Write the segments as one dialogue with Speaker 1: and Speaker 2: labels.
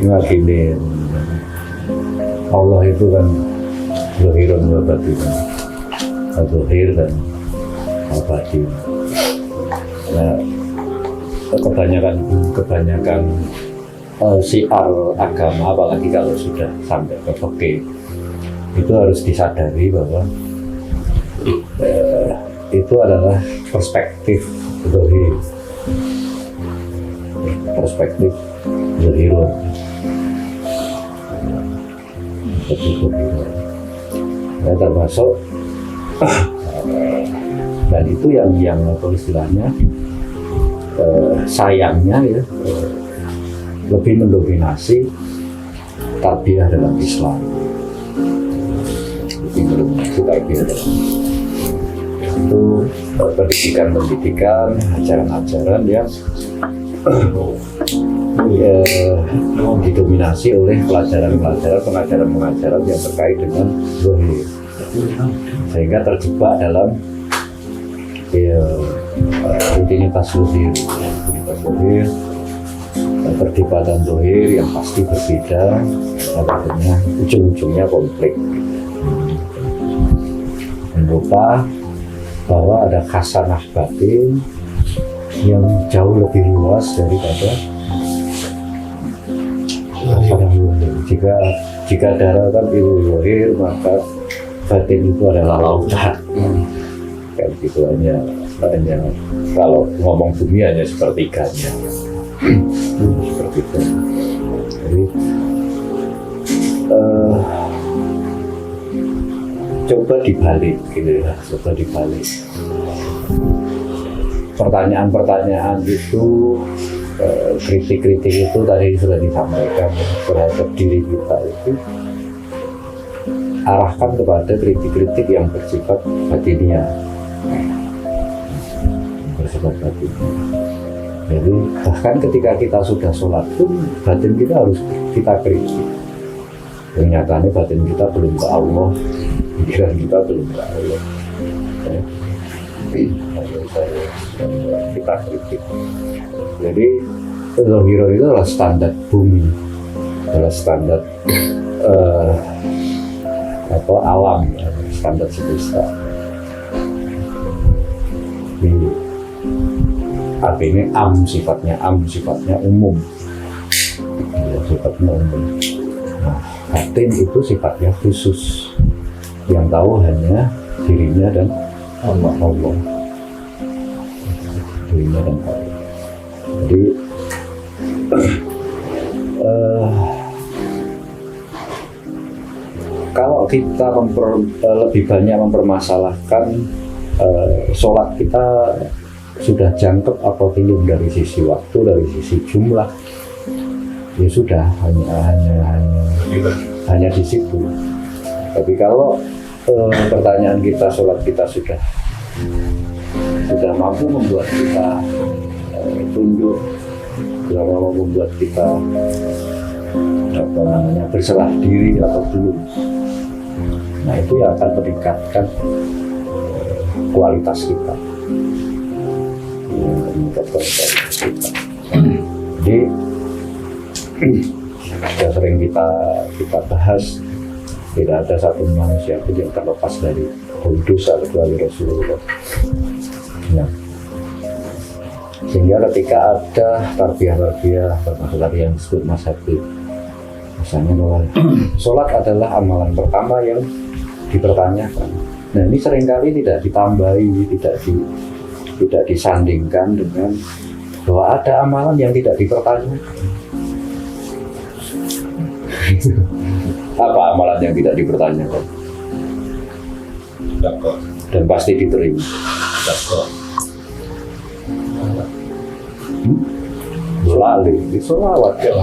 Speaker 1: ngakinin Allah itu kan zahirun wa batin, zahir dan batin. Nah, kebanyakan syiar agama, apalagi kalau sudah sampai ke fikih, itu harus disadari bahwa itu adalah perspektif zahir, perspektif zahirun. Ya, termasuk dan itu yang apa istilahnya sayangnya ya lebih mendominasi tarbiyah dalam Islam, lebih mendominasi tarbiyah dalam itu pendidikan, ajaran-ajaran yang didominasi oleh pengajaran yang terkait dengan zahir, sehingga terjebak dalam rutinitas zahir, perdebatan zahir yang pasti berbeda, akhirnya ujung-ujungnya konflik. Lupa bahwa ada khasanah batin yang jauh lebih luas daripada jika daratan ilmu zahir, maka batin itu adalah lautan. Kayak gitu, hanya kalau ngomong bumi hanya sepertiganya. Seperti itu. Jadi coba dibalik gitu ya, coba dibalik. Pertanyaan-pertanyaan itu, kritik-kritik itu tadi sudah disampaikan terhadap diri kita itu, arahkan kepada kritik-kritik yang bersifat batiniah, bersifat batiniah. Jadi bahkan ketika kita sudah sholat pun batin kita harus kita kritik. Kenyataannya batin kita belum ke Allah, pikiran kita belum ke Allah. Kita kritik. Jadi zahir itu adalah standar bumi, adalah standar alam, standar semesta. Artinya sifatnya umum, sifatnya umum. Nah, batin itu sifatnya khusus, yang tahu hanya dirinya dan Allah. Dirinya dan Allah. Jadi kalau kita lebih banyak mempermasalahkan sholat kita sudah jangkep apa belum dari sisi waktu, dari sisi jumlah, ya sudah hanya di situ. Tapi kalau pertanyaan kita, sholat kita sudah mampu membuat kita tunduk, sudah mampu membuat kita berserah diri atau belum, nah itu yang akan meningkatkan kualitas kita. Jadi sudah sering kita bahas, tidak ada satu manusia pun yang terlepas dari dosa kecuali Rasulullah. Nah, sehingga ketika ada tarbiyah termasuk tadi yang disebut masyhib, misalnya bahwa sholat adalah amalan pertama yang dipertanyakan. Nah, ini seringkali tidak ditambahi, tidak disandingkan dengan bahwa ada amalan yang tidak dipertanyakan. Apa amalan yang tidak dipertanyakan? Dan pasti diterima. Lali, di sholawat ya.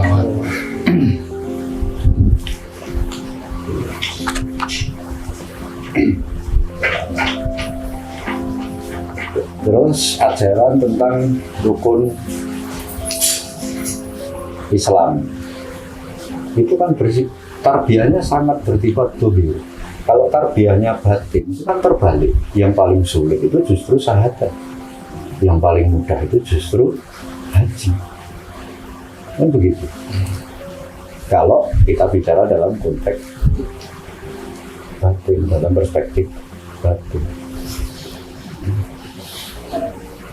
Speaker 1: Terus ajaran tentang rukun Islam itu kan tarbiyahnya sangat bersifat zahir. Kalau tarbiyahnya batin itu kan terbalik. Yang paling sulit itu justru syahadat, yang paling mudah itu justru haji. Kan begitu. Kalau kita bicara dalam konteks batin, dalam perspektif batin.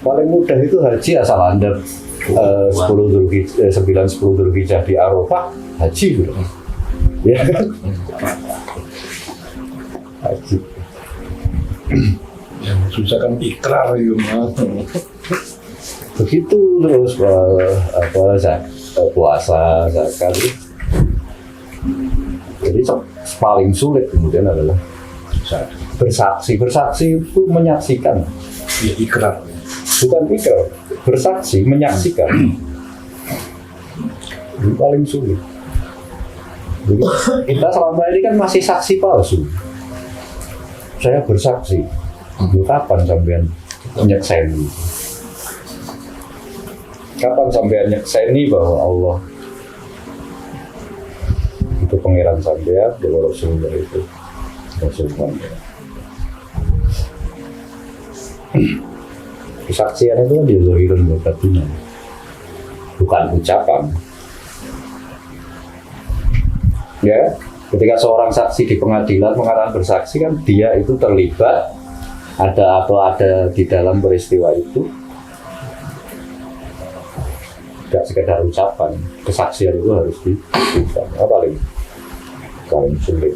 Speaker 1: Paling mudah itu haji asal Anda 9-10 Dzulhijjah di Arafah, haji gitu. Ya kan? Haji.
Speaker 2: Yang susah kan ikrar itu mah.
Speaker 1: Begitu terus puasa, zakat. Jadi paling sulit kemudian adalah bersaksi. Bersaksi itu menyaksikan.
Speaker 2: Ya ikrar.
Speaker 1: Bukan ikrar, bersaksi, menyaksikan. Ini paling sulit. Jadi, kita selama ini kan masih saksi palsu. Saya bersaksi. Kapan sampean nyekseni? Kapan sampean nyekseni bahwa Allah itu pangeran sampean, bahwa Rasulullah itu Rasul sampean? Kesaksian itu kan dizahirun batinnya, bukan ucapan. Ya, ketika seorang saksi di pengadilan mengatakan bersaksi kan dia itu terlibat ada di dalam peristiwa itu. Tidak sekedar ucapan, kesaksian itu harus diucapkan. Paling sulit.